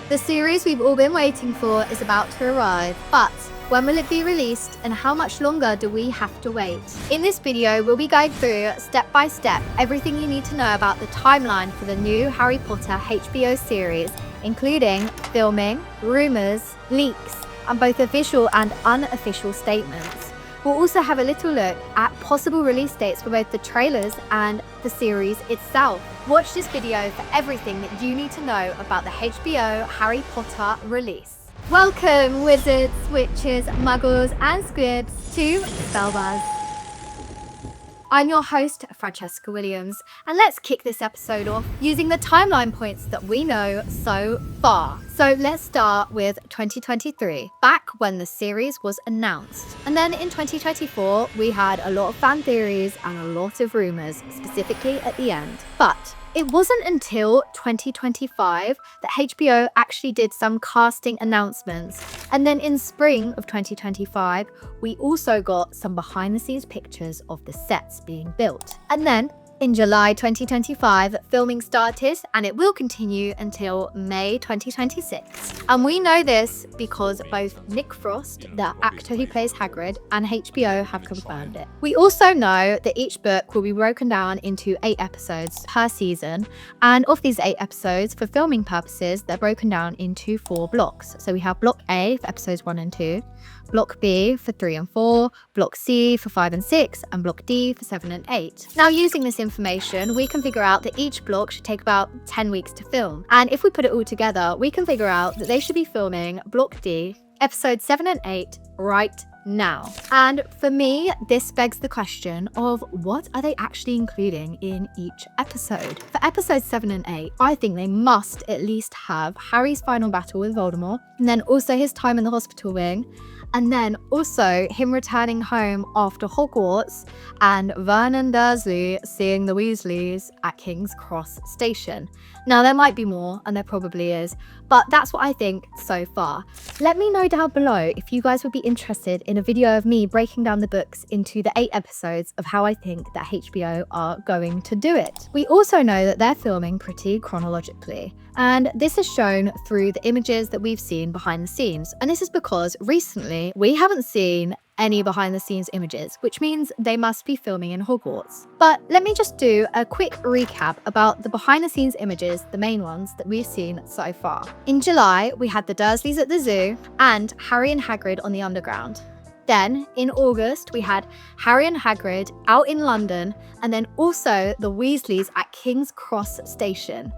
The series we've all been waiting for is about to arrive, but when will it be released and how much longer do we have to wait? In this video, we'll be going through step by step everything you need to know about the timeline for the new Harry Potter HBO series, including filming, rumours, leaks, and both official and unofficial statements. We'll also have a little look at possible release dates for both the trailers and the series itself. Watch this video for everything that you need to know about the HBO Harry Potter release. Welcome, wizards, witches, muggles, and squibs to SpellBuzz. I'm your host, Francesca Williams, and let's kick this episode off using the timeline points that we know so far. So let's start with 2023, back when the series was announced. And then in 2024, we had a lot of fan theories and a lot of rumours, specifically at the end. But it wasn't until 2025 that HBO actually did some casting announcements. And then in spring of 2025, we also got some behind the scenes pictures of the sets being built. And then in July 2025, filming started, and it will continue until May 2026. And we know this because both Nick Frost, the actor who plays Hagrid, and HBO have confirmed it. We also know that each book will be broken down into 8 episodes per season, and of these 8 episodes, for filming purposes, they're broken down into 4 blocks. So we have Block A for episodes 1 and 2, Block B for 3 and 4, Block C for 5 and 6, and Block D for 7 and 8. Now, using this information, we can figure out that each block should take about 10 weeks to film. And if we put it all together, we can figure out that they should be filming Block D, episodes 7 and 8 right now. And for me, this begs the question of what are they actually including in each episode? For episodes 7 and 8, I think they must at least have Harry's final battle with Voldemort, and then also his time in the hospital wing, and then also him returning home after Hogwarts and Vernon Dursley seeing the Weasleys at King's Cross Station. Now, there might be more, and there probably is, but that's what I think so far. Let me know down below if you guys would be interested in a video of me breaking down the books into the 8 episodes of how I think that HBO are going to do it. We also know that they're filming pretty chronologically, and this is shown through the images that we've seen behind the scenes. And this is because recently we haven't seen any behind the scenes images, which means they must be filming in Hogwarts. But let me just do a quick recap about the behind the scenes images, the main ones that we've seen so far. In July, we had the Dursleys at the zoo and Harry and Hagrid on the underground. Then in August, we had Harry and Hagrid out in London, and then also the Weasleys at King's Cross Station.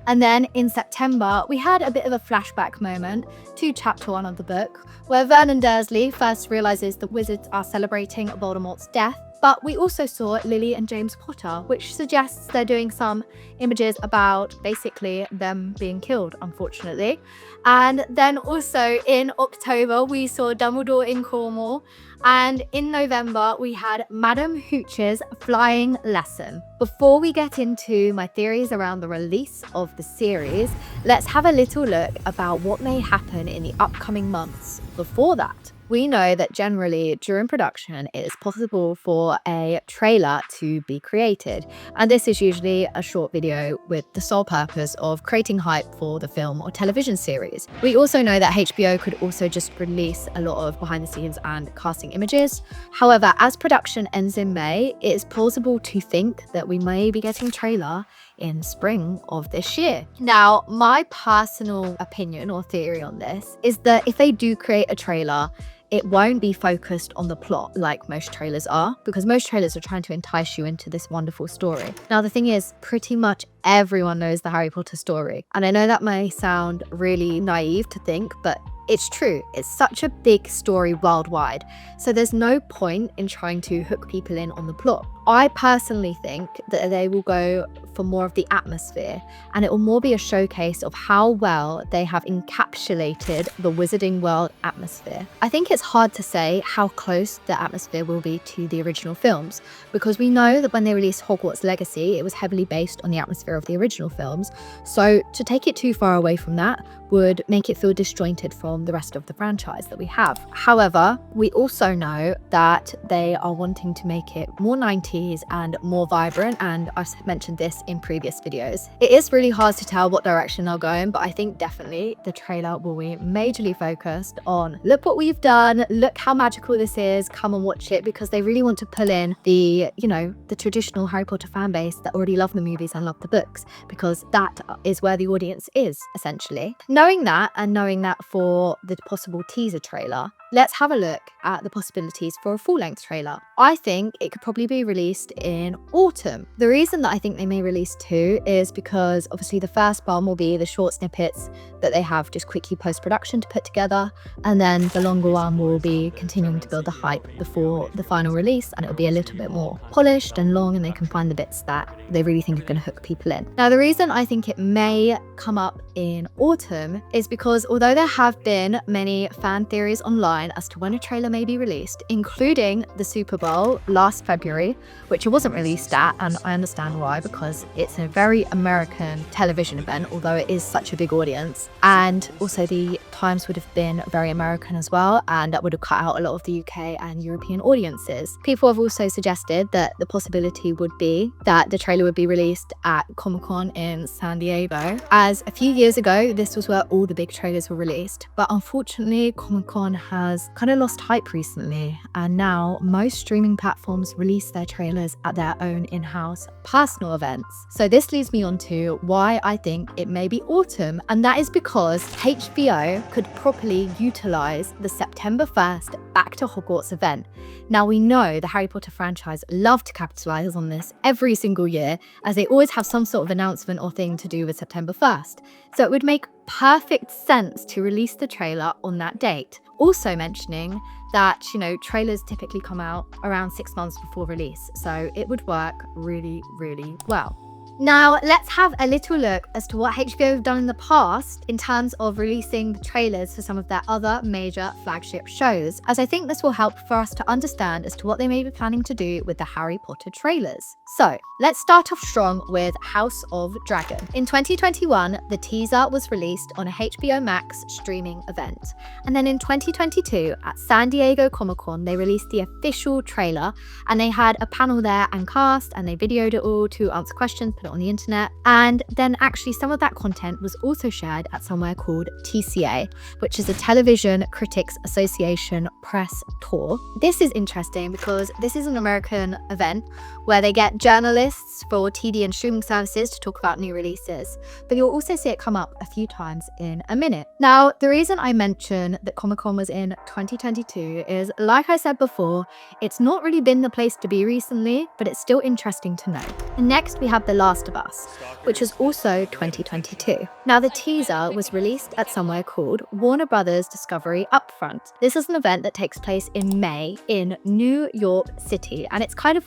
And then in September, we had a bit of a flashback moment to chapter 1 of the book, where Vernon Dursley first realizes the wizards are celebrating Voldemort's death. But we also saw Lily and James Potter, which suggests they're doing some images about basically them being killed, unfortunately. And then also in October, we saw Dumbledore in Cornwall. And in November, we had Madam Hooch's flying lesson. Before we get into my theories around the release of the series, let's have a little look about what may happen in the upcoming months. Before that, we know that generally during production, it is possible for a trailer to be created. And this is usually a short video with the sole purpose of creating hype for the film or television series. We also know that HBO could also just release a lot of behind the scenes and casting images. However, as production ends in May, it is plausible to think that we may be getting a trailer in spring of this year. Now, my personal opinion or theory on this is that if they do create a trailer, it won't be focused on the plot like most trailers are, because most trailers are trying to entice you into this wonderful story. Now, the thing is, pretty much everyone knows the Harry Potter story. And I know that may sound really naive to think, but it's true. It's such a big story worldwide. So there's no point in trying to hook people in on the plot. I personally think that they will go for more of the atmosphere, and it will more be a showcase of how well they have encapsulated the Wizarding World atmosphere. I think it's hard to say how close the atmosphere will be to the original films, because we know that when they released Hogwarts Legacy, it was heavily based on the atmosphere of the original films. So to take it too far away from that would make it feel disjointed from the rest of the franchise that we have. However, we also know that they are wanting to make it more 90s tease and more vibrant, and I've mentioned this in previous videos. It is really hard to tell what direction they're going, but I think definitely the trailer will be majorly focused on, look what we've done, look how magical this is, come and watch it, because they really want to pull in the, you know, the traditional Harry Potter fan base that already love the movies and love the books, because that is where the audience is, essentially. Knowing that, and knowing that for the possible teaser trailer, let's have a look at the possibilities for a full-length trailer. I think it could probably be released in autumn. The reason that I think they may release two is because obviously the first one will be the short snippets that they have just quickly post-production to put together, and then the longer one will be continuing to build the hype before the final release, and it'll be a little bit more polished and long, and they can find the bits that they really think are going to hook people in. Now, the reason I think it may come up in autumn is because although there have been many fan theories online as to when a trailer may be released, including the Super Bowl last February, which it wasn't released at, and I understand why, because it's a very American television event, although it is such a big audience, and also the times would have been very American as well, and that would have cut out a lot of the UK and European audiences. People have also suggested that the possibility would be that the trailer would be released at Comic-Con in San Diego, as a few years ago this was where all the big trailers were released, but unfortunately Comic-Con has kind of lost hype recently, and now most streaming platforms release their trailers at their own in-house personal events. So this leads me on to why I think it may be autumn, and that is because HBO could properly utilize the September 1st Back to Hogwarts event. Now, we know the Harry Potter franchise love to capitalize on this every single year, as they always have some sort of announcement or thing to do with September 1st. So it would make perfect sense to release the trailer on that date. Also mentioning that, you know, trailers typically come out around 6 months before release, so it would work really, really well. Now, let's have a little look as to what HBO have done in the past in terms of releasing the trailers for some of their other major flagship shows, as I think this will help for us to understand as to what they may be planning to do with the Harry Potter trailers. So, let's start off strong with House of Dragon. In 2021, the teaser was released on a HBO Max streaming event. And then in 2022, at San Diego Comic-Con, they released the official trailer, and they had a panel there and cast, and they videoed it all to answer questions, put it on the internet, and then actually some of that content was also shared at somewhere called TCA, which is a Television Critics Association press tour. This is interesting because this is an American event where they get journalists for TV and streaming services to talk about new releases, but you'll also see it come up a few times in a minute. Now, the reason I mention that Comic-Con was in 2022 is, like I said before, it's not really been the place to be recently, but it's still interesting to know. And next we have The Last of Us, which was also 2022. Now, the teaser was released at somewhere called Warner Brothers Discovery Upfront. This is an event that takes place in May in New York City, and it's kind of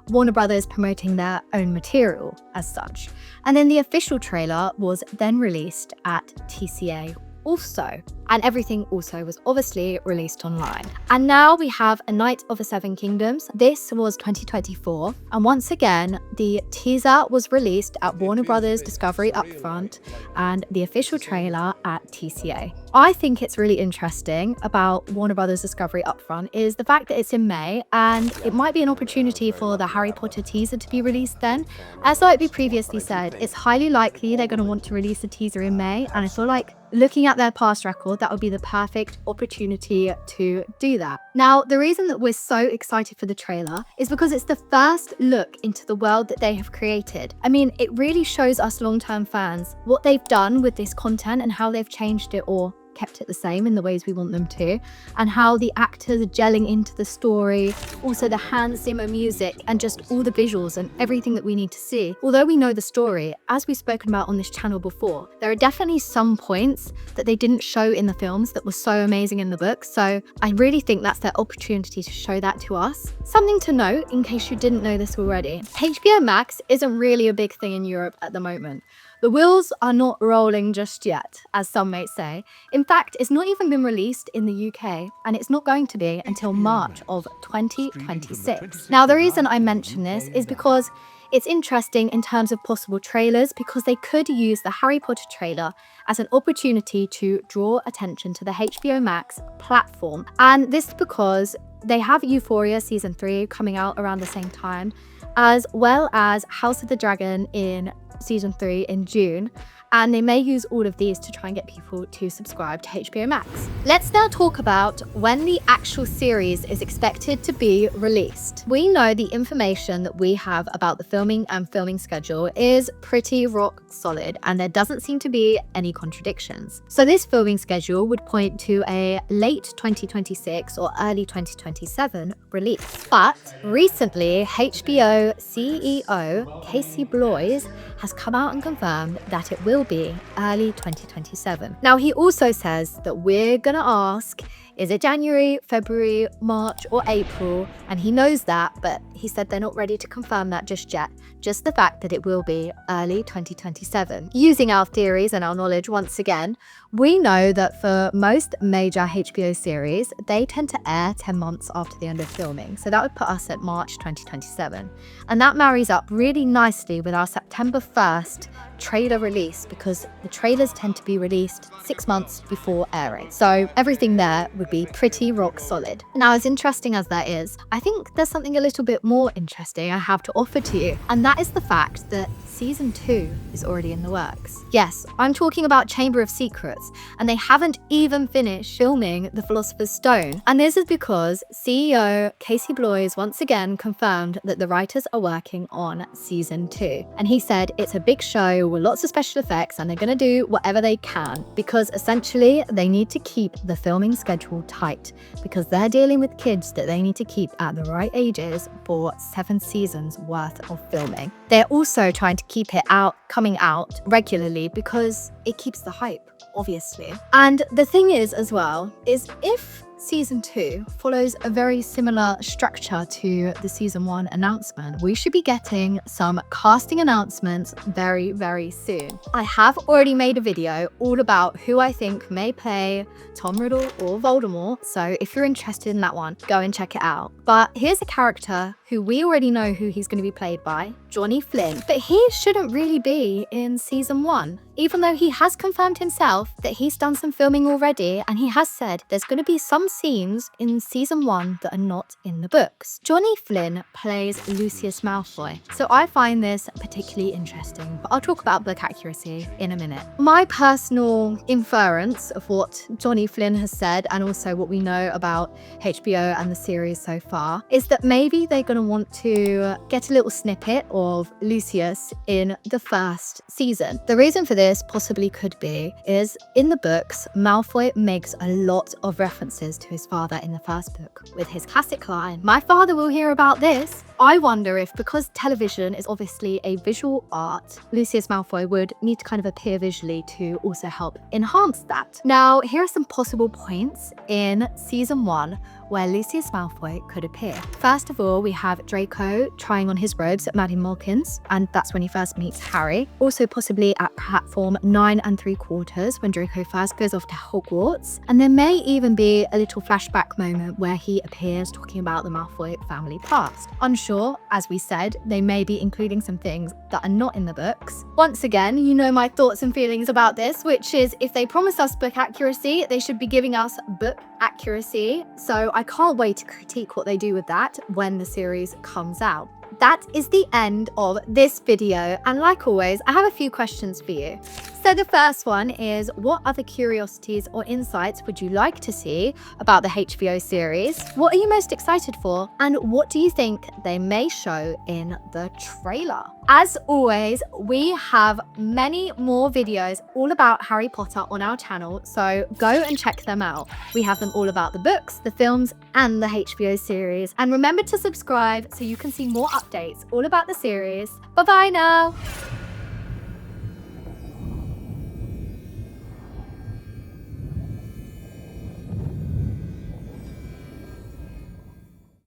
Warner Brothers promoting their own material as such. And then the official trailer was then released at TCA also, and everything also was obviously released online. And now we have A Knight of the Seven Kingdoms. This was 2024, and once again the teaser was released at Warner Brothers Discovery Upfront and the official trailer at TCA. I think it's really interesting about Warner Brothers Discovery Upfront is the fact that it's in May, and it might be an opportunity for the Harry Potter teaser to be released then. As like we previously said, it's highly likely they're going to want to release a teaser in May, and I feel like looking at their past record, that would be the perfect opportunity to do that. Now, the reason that we're so excited for the trailer is because it's the first look into the world that they have created. I mean, it really shows us long-term fans what they've done with this content and how they've changed it or kept it the same in the ways we want them to, and how the actors are gelling into the story, also the Hans Zimmer music and just all the visuals and everything that we need to see. Although we know the story, as we've spoken about on this channel before, there are definitely some points that they didn't show in the films that were so amazing in the book, so I really think that's their opportunity to show that to us. Something to note, in case you didn't know this already, HBO Max isn't really a big thing in Europe at the moment. The wheels are not rolling just yet, as some may say. In fact, it's not even been released in the UK, and it's not going to be until March of 2026. Now, the reason I mention this is because it's interesting in terms of possible trailers, because they could use the Harry Potter trailer as an opportunity to draw attention to the HBO Max platform. And this is because they have Euphoria Season 3 coming out around the same time, as well as House of the Dragon in season 3 in June. And they may use all of these to try and get people to subscribe to HBO Max. Let's now talk about when the actual series is expected to be released. We know the information that we have about the filming and filming schedule is pretty rock solid, and there doesn't seem to be any contradictions. So this filming schedule would point to a late 2026 or early 2027 release. But recently, HBO CEO Casey Bloys has come out and confirmed that it will be early 2027. Now, he also says that we're gonna ask, is it January, February, March, or April? And he knows that, but he said they're not ready to confirm that just yet. Just the fact that it will be early 2027. Using our theories and our knowledge once again, we know that for most major HBO series, they tend to air 10 months after the end of filming. So that would put us at March 2027. And that marries up really nicely with our September 1st trailer release, because the trailers tend to be released 6 months before airing. So everything there would be pretty rock solid. Now, as interesting as that is, I think there's something a little bit more interesting I have to offer to you, and that is the fact that season 2 is already in the works. Yes, I'm talking about Chamber of Secrets, and they haven't even finished filming The Philosopher's Stone. And this is because CEO Casey Bloys once again confirmed that the writers are working on season 2. And he said it's a big show with lots of special effects, and they're going to do whatever they can, because essentially they need to keep the filming schedule tight, because they're dealing with kids that they need to keep at the right ages for 7 seasons worth of filming. They're also trying to keep it coming out regularly, because it keeps the hype, obviously. And the thing is as well, is if season 2 follows a very similar structure to the season 1 announcement, we should be getting some casting announcements very, very soon. I have already made a video all about who I think may play Tom Riddle or Voldemort, so if you're interested in that one, go and check it out. But here's a character who we already know who he's going to be played by, Johnny Flynn. But he shouldn't really be in season 1, even though he has confirmed himself that he's done some filming already, and he has said there's going to be some scenes in season 1 that are not in the books. Johnny Flynn plays Lucius Malfoy, so I find this particularly interesting, but I'll talk about book accuracy in a minute. My personal inference of what Johnny Flynn has said, and also what we know about HBO and the series so far, is that maybe they're going to want to get a little snippet of Lucius in the first season. The reason for this possibly could be is in the books, Malfoy makes a lot of references to his father in the first book with his classic line, "My father will hear about this." I wonder if, because television is obviously a visual art, Lucius Malfoy would need to kind of appear visually to also help enhance that. Now, here are some possible points in season 1 where Lucius Malfoy could appear. First of all, we have Draco trying on his robes at Madame Malkin's, and that's when he first meets Harry. Also possibly at platform 9 3/4 when Draco first goes off to Hogwarts. And there may even be a little flashback moment where he appears talking about the Malfoy family past. Unsure, as we said, they may be including some things that are not in the books. Once again, you know my thoughts and feelings about this, which is if they promise us book accuracy, they should be giving us book accuracy. So I can't wait to critique what they do with that when the series comes out. That is the end of this video, and like always, I have a few questions for you. So the first one is, what other curiosities or insights would you like to see about the HBO series? What are you most excited for? And what do you think they may show in the trailer? As always, we have many more videos all about Harry Potter on our channel, so go and check them out. We have them all about the books, the films, and the HBO series. And remember to subscribe so you can see more updates all about the series. Bye-bye now.